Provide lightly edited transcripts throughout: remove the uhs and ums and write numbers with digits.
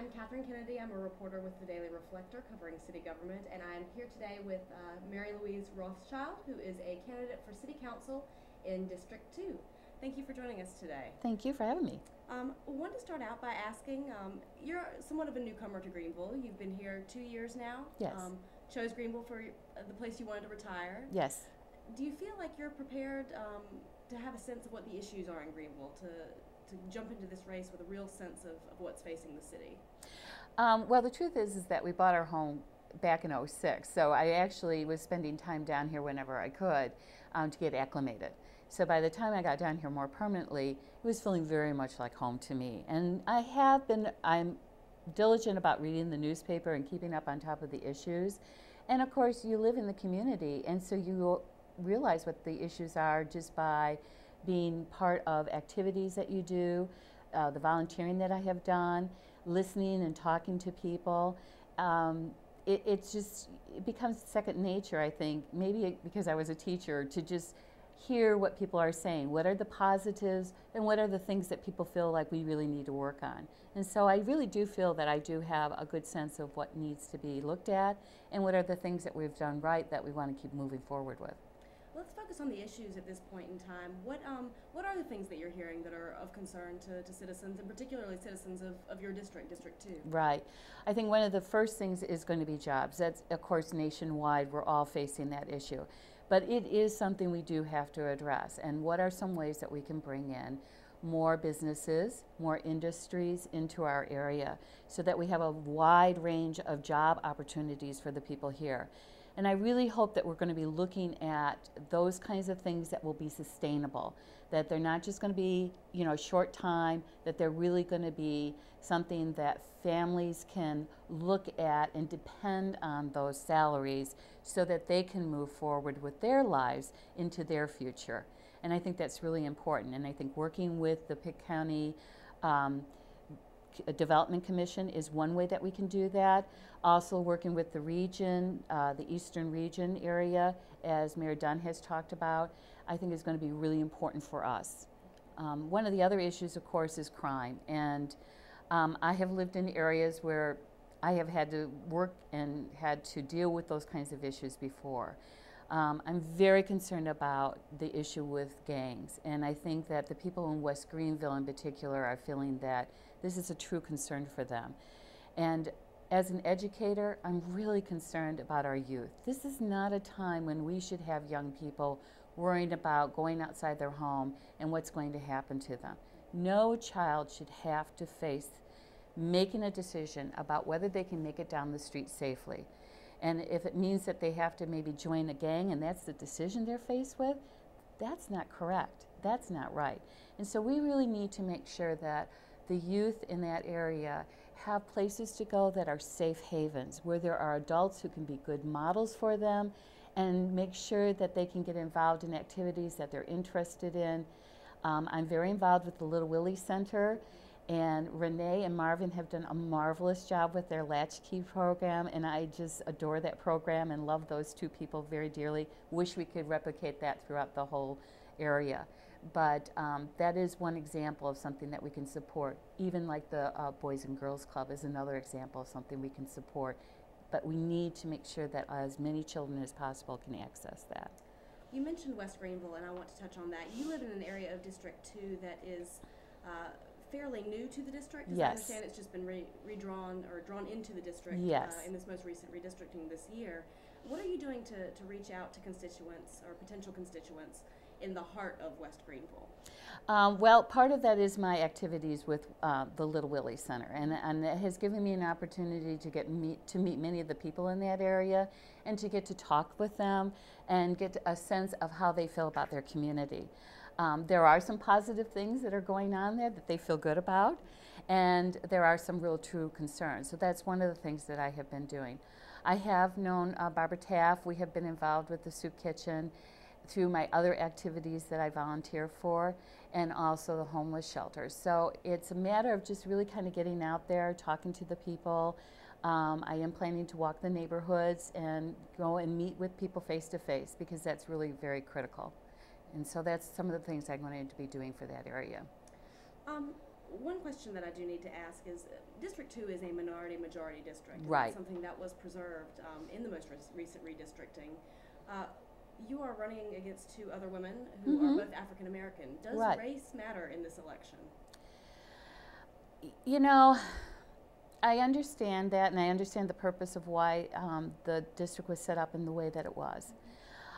I'm Kathryn Kennedy. I'm a reporter with the Daily Reflector covering city government, and I'm here today with Mary Louise Rothschild, who is a candidate for City Council in District 2. Thank you for joining us today. Thank you for having me. I wanted to start out by asking, you're somewhat of a newcomer to Greenville. You've been here 2 years now. Yes. Chose Greenville for the place you wanted to retire. Yes. Do you feel like you're prepared to have a sense of what the issues are in Greenville, to jump into this race with a real sense of what's facing the city? Well, the truth is that we bought our home back in '06, so I actually was spending time down here whenever I could to get acclimated. So by the time I got down here more permanently, it was feeling very much like home to me. And I'm diligent about reading the newspaper and keeping up on top of the issues. And of course, you live in the community, and so you realize what the issues are just by being part of activities that you do, the volunteering that I have done, listening and talking to people. It becomes second nature, I think, maybe because I was a teacher, to just hear what people are saying. What are the positives and what are the things that people feel like we really need to work on? And so I really do feel that I do have a good sense of what needs to be looked at and what are the things that we've done right that we want to keep moving forward with. Let's focus on the issues at this point in time. What are the things that you're hearing that are of concern to citizens, and particularly citizens of your district, District 2? Right. I think one of the first things is going to be jobs. That's, of course, nationwide. We're all facing that issue. But it is something we do have to address. And what are some ways that we can bring in more businesses, more industries into our area so that we have a wide range of job opportunities for the people here? And I really hope that we're going to be looking at those kinds of things that will be sustainable, that they're not just going to be, short time, that they're really going to be something that families can look at and depend on those salaries so that they can move forward with their lives into their future. And I think that's really important. And I think working with the Pitt County Development Commission is one way that we can do that. Also working with the region, the Eastern Region area, as Mayor Dunn has talked about, I think is going to be really important for us. One of the other issues, of course, is crime. And I have lived in areas where I have had to work and had to deal with those kinds of issues before. I'm very concerned about the issue with gangs, and I think that the people in West Greenville in particular are feeling that this is a true concern for them. And as an educator, I'm really concerned about our youth. This is not a time when we should have young people worrying about going outside their home and what's going to happen to them. No child should have to face making a decision about whether they can make it down the street safely. And if it means that they have to maybe join a gang and that's the decision they're faced with, that's not correct. That's not right. And so we really need to make sure that the youth in that area have places to go that are safe havens, where there are adults who can be good models for them and make sure that they can get involved in activities that they're interested in. I'm very involved with the Little Willie Center, and Renee and Marvin have done a marvelous job with their Latchkey program, and I just adore that program and love those two people very dearly. Wish we could replicate that throughout the whole area. But that is one example of something that we can support. Even like the Boys and Girls Club is another example of something we can support. But we need to make sure that as many children as possible can access that. You mentioned West Greenville, and I want to touch on that. You live in an area of District 2 that is fairly new to the district. As Yes. I understand, it's just been redrawn or drawn into the district Yes. In this most recent redistricting this year. What are you doing to reach out to constituents or potential constituents in the heart of West Greenville? Well, part of that is my activities with the Little Willie Center, and it has given me an opportunity to meet many of the people in that area and to get to talk with them and get a sense of how they feel about their community. There are some positive things that are going on there that they feel good about, and there are some real true concerns. So that's one of the things that I have been doing. I have known Barbara Taff. We have been involved with the soup kitchen through my other activities that I volunteer for, and also the homeless shelters. So it's a matter of just really kind of getting out there, talking to the people. I am planning to walk the neighborhoods and go and meet with people face to face, because that's really very critical. And so that's some of the things I'm going to be doing for that area. one question that I do need to ask is, District 2 is a minority-majority district. And Right. that's something that was preserved in the most recent redistricting. You are running against two other women who are both African American. Does Right. race matter in this election? You know, I understand that, and I understand the purpose of why the district was set up in the way that it was.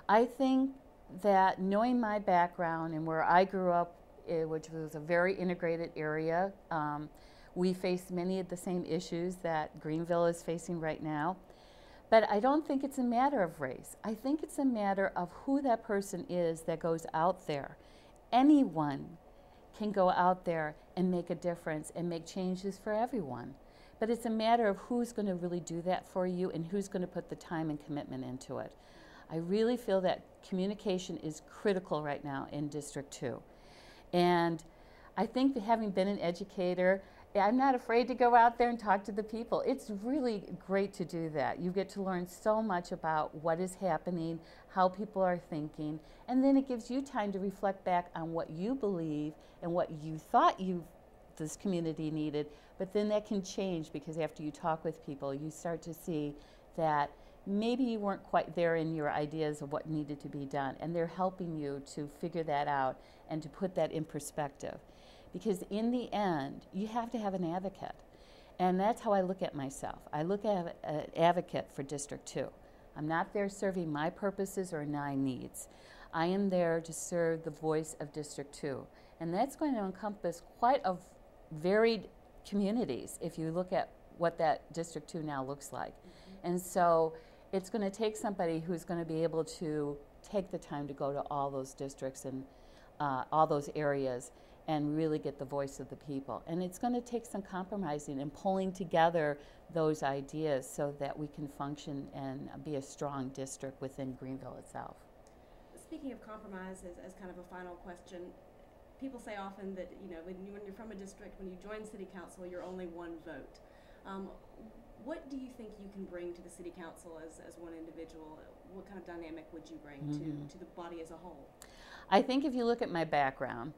I think that knowing my background and where I grew up, which was a very integrated area, we face many of the same issues that Greenville is facing right now. But I don't think it's a matter of race. I think it's a matter of who that person is that goes out there. Anyone can go out there and make a difference and make changes for everyone. But it's a matter of who's going to really do that for you and who's going to put the time and commitment into it. I really feel that communication is critical right now in District 2. And I think that having been an educator, I'm not afraid to go out there and talk to the people. It's really great to do that. You get to learn so much about what is happening, how people are thinking, and then it gives you time to reflect back on what you believe and what you thought this community needed. But then that can change, because after you talk with people, you start to see that maybe you weren't quite there in your ideas of what needed to be done, and they're helping you to figure that out and to put that in perspective. Because in the end, you have to have an advocate. And that's how I look at myself. I look at an advocate for District 2. I'm not there serving my purposes or my needs. I am there to serve the voice of District 2. And that's going to encompass quite a varied communities if you look at what that District 2 now looks like. And so it's going to take somebody who's going to be able to take the time to go to all those districts and all those areas and really get the voice of the people. And it's going to take some compromising and pulling together those ideas so that we can function and be a strong district within Greenville itself. Speaking of compromise, as kind of a final question, people say often that, you know, when you're from a district, when you join city council, you're only one vote. What do you think you can bring to the city council as one individual? What kind of dynamic would you bring to the body as a whole? I think if you look at my background,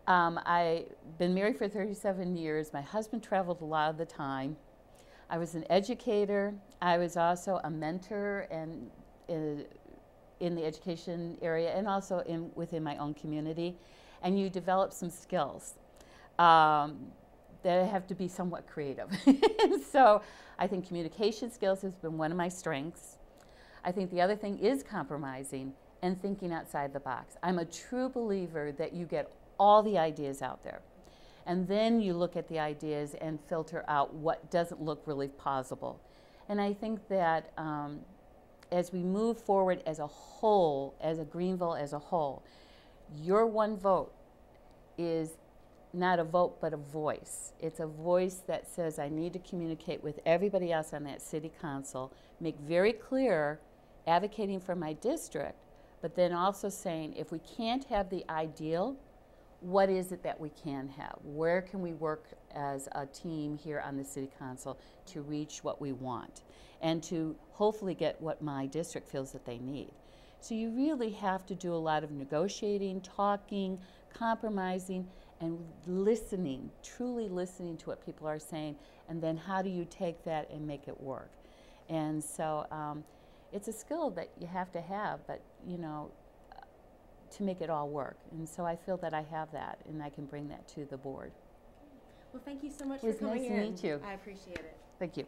I've been married for 37 years. My husband traveled a lot of the time. I was an educator. I was also a mentor and in the education area, and also within my own community. And you develop some skills that have to be somewhat creative. So I think communication skills has been one of my strengths. I think the other thing is compromising and thinking outside the box. I'm a true believer that you get all the ideas out there, and then you look at the ideas and filter out what doesn't look really possible. And I think that as we move forward as a whole, as a Greenville as a whole, your one vote is not a vote but a voice. It's a voice that says I need to communicate with everybody else on that city council, make very clear advocating for my district, but then also saying if we can't have the ideal, what is it that we can have? Where can we work as a team here on the city council to reach what we want and to hopefully get what my district feels that they need? So you really have to do a lot of negotiating, talking, compromising, and listening, truly listening to what people are saying, and then how do you take that and make it work? And so it's a skill that you have to have, but you know, to make it all work. And so I feel that I have that, and I can bring that to the board. Well, thank you so much for coming in. It was nice to meet you. I appreciate it. Thank you.